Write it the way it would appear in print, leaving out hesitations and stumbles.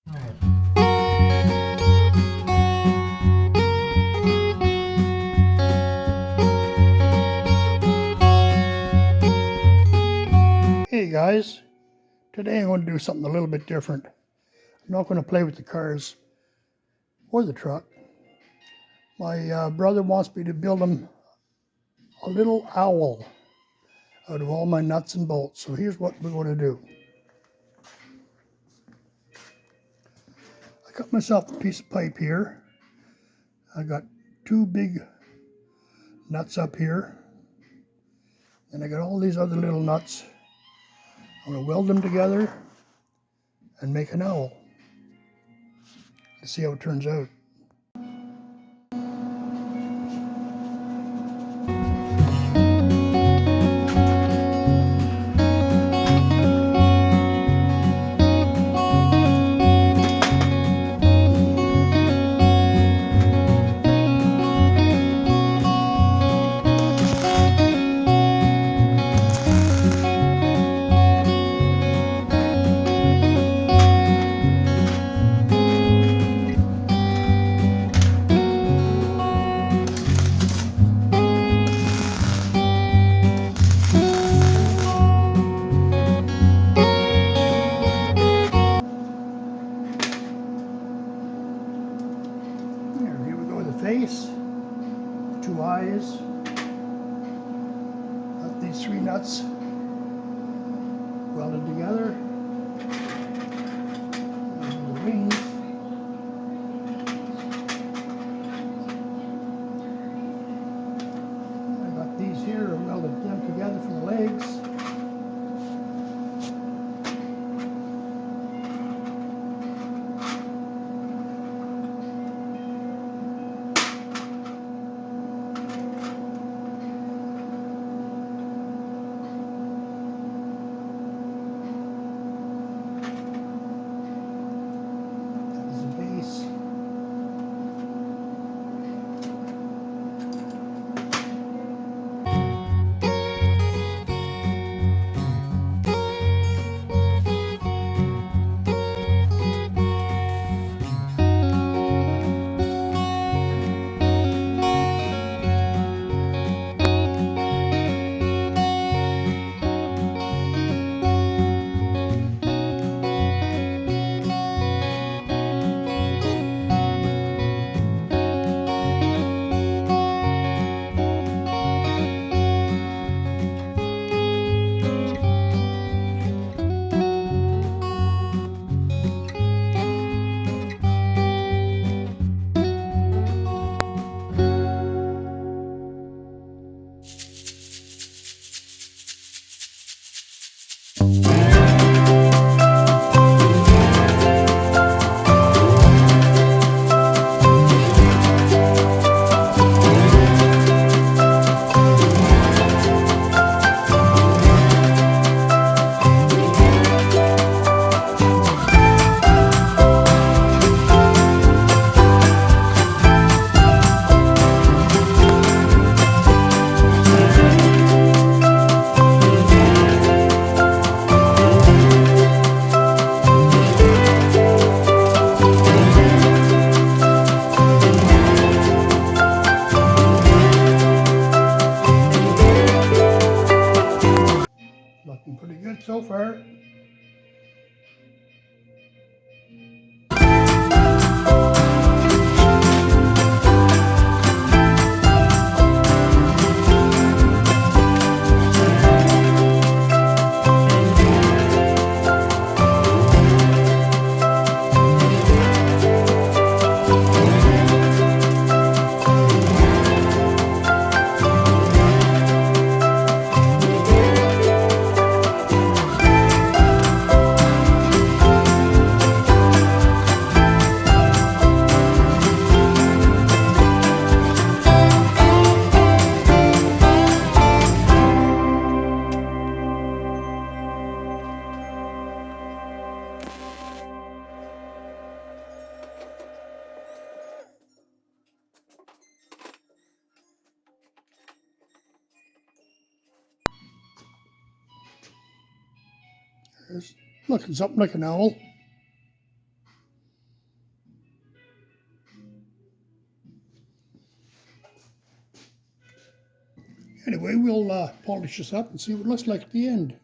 Hey guys, today I'm going to do something a little bit different. I'm not going to play with the cars or the truck. My brother wants me to build him a little owl out of all my nuts and bolts. So here's what we're going to do. I cut myself a piece of pipe here. I got two big nuts up here. And I got all these other little nuts. I'm going to weld them together and make an owl. Let's see how it turns out. Here we go with the face, 2 eyes, got these 3 nuts welded together, and the wings. I got these here, welded them together for the legs. Looking pretty good so far. There's looking something like an owl. Anyway, we'll polish this up and see what it looks like at the end.